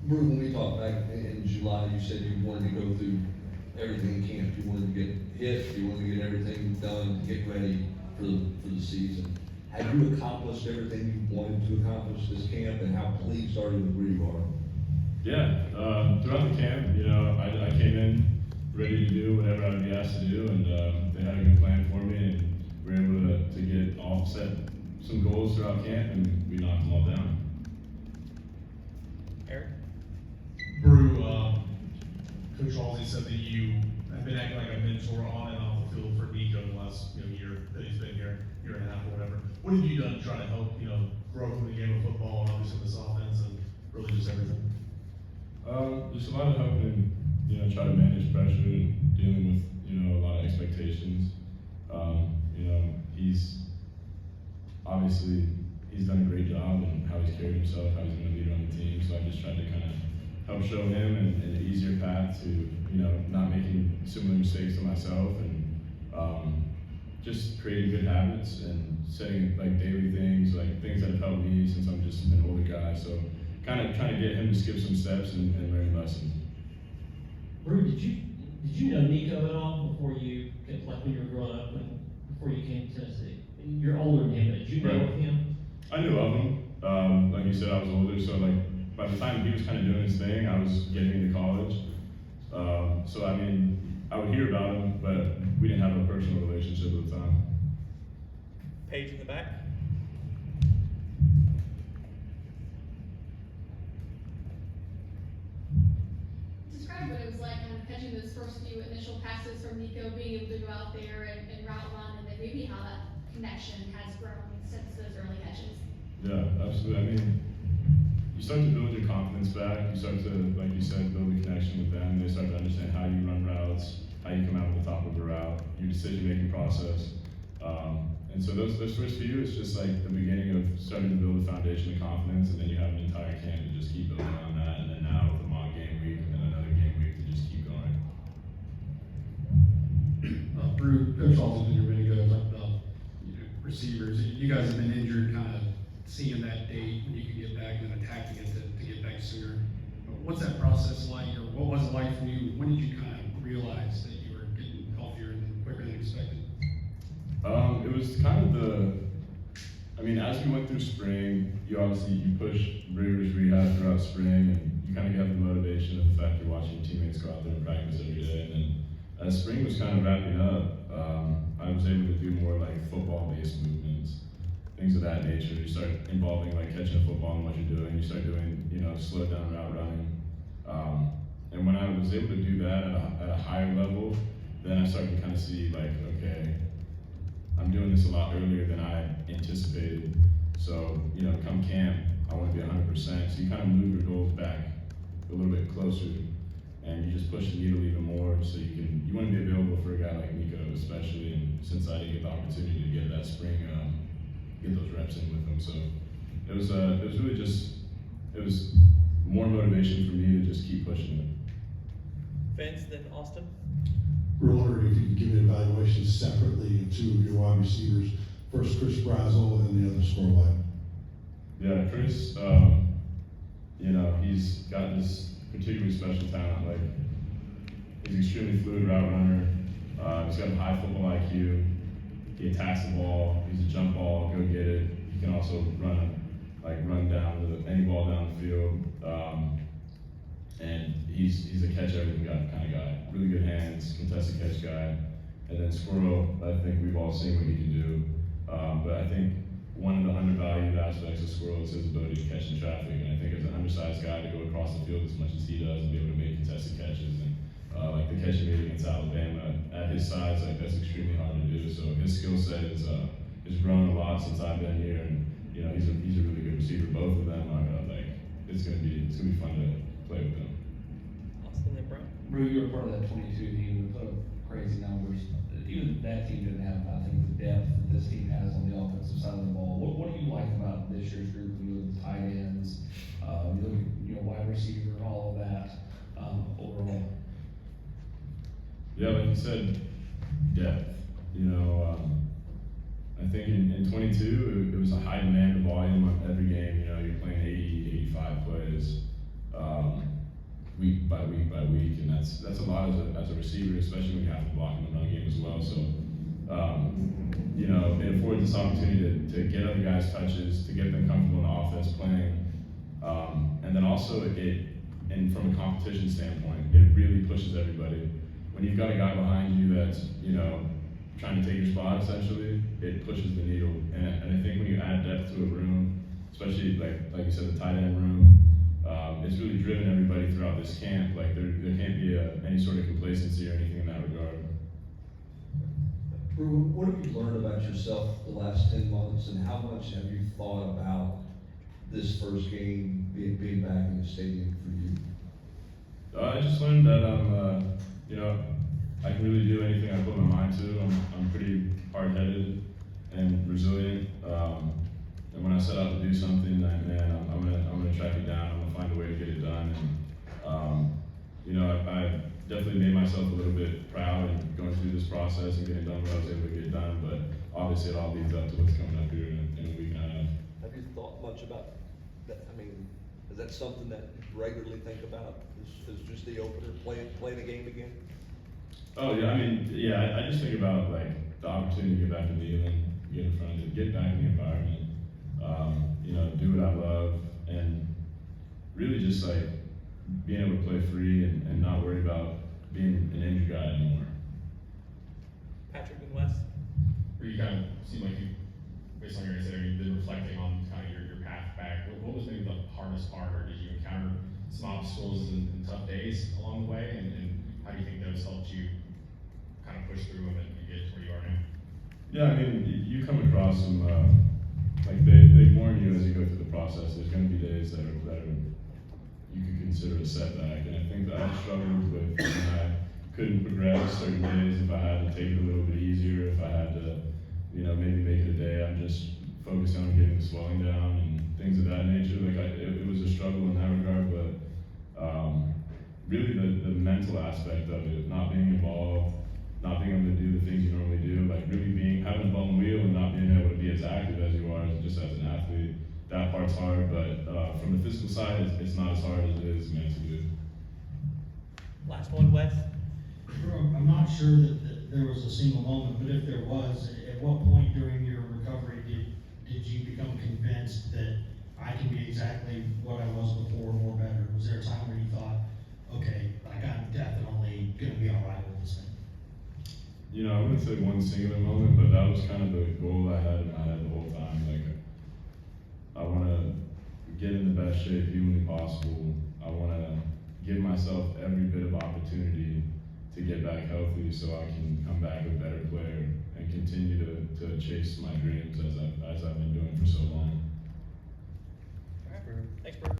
Bru, when we talked back in July, you said you wanted to go through everything in camp. You wanted to get hit, you wanted to get everything done to get ready for the season. Have you accomplished everything you wanted to accomplish this camp, and how pleased are you with where you are? Yeah, throughout the camp, I came in ready to do whatever I would be asked to do, and they had a good plan for me, and we were able to get all set some goals throughout camp, and we knocked them all down. Eric? Bru, Coach Halsey said that you have been acting like a mentor on and off the field for Nico the last year that he's been here, year and a half or whatever. What have you done to try to help grow from the game of football and obviously this offense and really just everything? Just a lot of help in, try to manage pressure and dealing with, a lot of expectations. He's done a great job in how he's carried himself, how he's been a leader on the team. So I just tried to kind of help show him an easier path to, not making similar mistakes to myself, and just creating good habits and setting like daily things, like things that have helped me since I'm just an older guy. So kind of trying to get him to skip some steps and learn lessons. Bru, did you know Nico at all before you, like when you were growing up, before you came to Tennessee? You're older than him, but did you know of him? I knew of him. Like you said, I was older, so like by the time he was kind of doing his thing, I was getting into college. So I mean, I would hear about him, but we didn't have a personal relationship at the time. Paige in the back. Describe what it was like kind of catching those first few initial passes from Nico, being able to go out there and route run, and then maybe how that connection has grown since those early catches. Yeah, absolutely. I mean, you start to build your confidence back. You start to, like you said, build a connection with them. They start to understand how you run routes, how you come out with the top of a route, your decision-making process. And so those first few, it's just like the beginning of starting to build a foundation of confidence, and then you have an entire camp to just keep building on that. And then now with the mock game week, and then another game week to just keep going. Bru, Coach Halsey's been here a minute ago, talked about receivers. You guys have been injured, kind of seeing that date when you could get back and then attacking it to get back sooner. What's that process like, or what was it like for you? When did you kind of realize that you were getting healthier and quicker than expected? It was kind of as we went through spring, you push rigorous rehab throughout spring, and you kind of get the motivation of the fact you're watching your teammates go out there and practice every day. And then as spring was kind of wrapping up, I was able to do more like football-based movements, things of that nature. You start involving like catching a football in what you're doing. You start doing, slow down route running. And when I was able to do that at a higher level, then I started to kind of see like, okay, I'm doing this a lot earlier than I anticipated. So, come camp, I want to be 100%. So you kind of move your goals back a little bit closer, and you just push the needle even more. So you want to be available for a guy like Nico, especially. And since I didn't get the opportunity to get that spring, get those reps in with him, so it was really just more motivation for me to just keep pushing it. Vince, then Austin. We're wondering if you could give an evaluation separately of two of your wide receivers. First, Chris Brazel, and the other Squirrel White. Yeah, Chris, he's got this particularly special talent. Like, he's extremely fluid route runner. He's got a high football IQ. He attacks the ball. He's a jump ball, go get it. He can also run down any ball down the field. And he's a catch everything kind of guy. Really good hands, contested catch guy. And then Squirrel, I think we've all seen what he can do. But I think one of the undervalued aspects of Squirrel is his ability to catch in traffic. And I think as an undersized guy to go across the field as much as he does and be able to make contested catches, and like the catch he made against Alabama, at his size, like that's extremely hard to do. So his skill set is grown a lot since I've been here, and he's a really good receiver. Both of them are it's gonna be fun to play with them. Austin and Bru. Bru, you were part of that 22 team that put up crazy numbers. Even that team didn't have, I think, the depth that this team has on the offensive side of the ball. What do you like about this year's group? When you look at the tight ends, you look at wide receiver, all of that overall. Yeah, like you said, depth. I think in 22, it was a high demand of volume on every game. You're playing 80, 85 plays. week by week by week, and that's a lot as a receiver, especially when you have to block in the run game as well. So, you know, it affords this opportunity to get other guys touches, to get them comfortable in the offense playing, and then also and from a competition standpoint, it really pushes everybody. When you've got a guy behind you that's, you know, trying to take your spot essentially, it pushes the needle. And I think when you add depth to a room, especially like you said, the tight end room, it's really driven everybody throughout this camp. Like there can't be any sort of complacency or anything in that regard. Bru, what have you learned about yourself the last 10 months, and how much have you thought about this first game being back in the stadium for you? I just learned that you know, I can really do anything I put my mind to. I'm pretty hard-headed and resilient. And when I set out to do something, I'm gonna track it down. I'm gonna find a way to get it done. And you know, I definitely made myself a little bit proud in going through this process and getting done what I was able to get done. But obviously, it all leads up to what's coming up here in a week and a half. Have you thought much about that? I mean, is that something that you regularly think about? Is just the opener, playing a game again? Oh yeah, I mean, yeah, I just think about like the opportunity to get back to kneeling, get in front of it, get back in the environment, you know, do what I love, and really just like being able to play free and not worry about being an injured guy anymore. Patrick and Wes? Where you kind of seem like you, based on your answer, you've been reflecting on kind of your path back. What was maybe the hardest part, or did you encounter some obstacles and tough days along the way, and how do you think those helped you kind of push through them and get to where you are now? Yeah, I mean, you come across some, like they warn you as you go through the process, there's gonna be days that are you could consider a setback, and I think that I struggled with when I couldn't progress certain days, if I had to take it a little bit easier, if I had to, you know, maybe make it a day I'm just focusing on getting the swelling down and things of that nature. Like it was a struggle in that regard, but really the mental aspect of it, not being involved, not being able to do the things you normally do, like really having a bum wheel and not being able to be as active as you are just as an athlete, that part's hard, but from the physical side, it's not as hard as it is mentally. Last one, Wes? I'm not sure that there was a single moment, but if there was, at what point during your recovery did you become convinced that I can be exactly what I was before or better? Was there a time where you thought, okay, like I'm definitely gonna be all right with this thing? You know, I wouldn't say one singular moment, but that was kind of the goal I had in my head the whole time. Like, I want to get in the best shape humanly possible. I want to give myself every bit of opportunity to get back healthy so I can come back a better player and continue to chase my dreams as I've been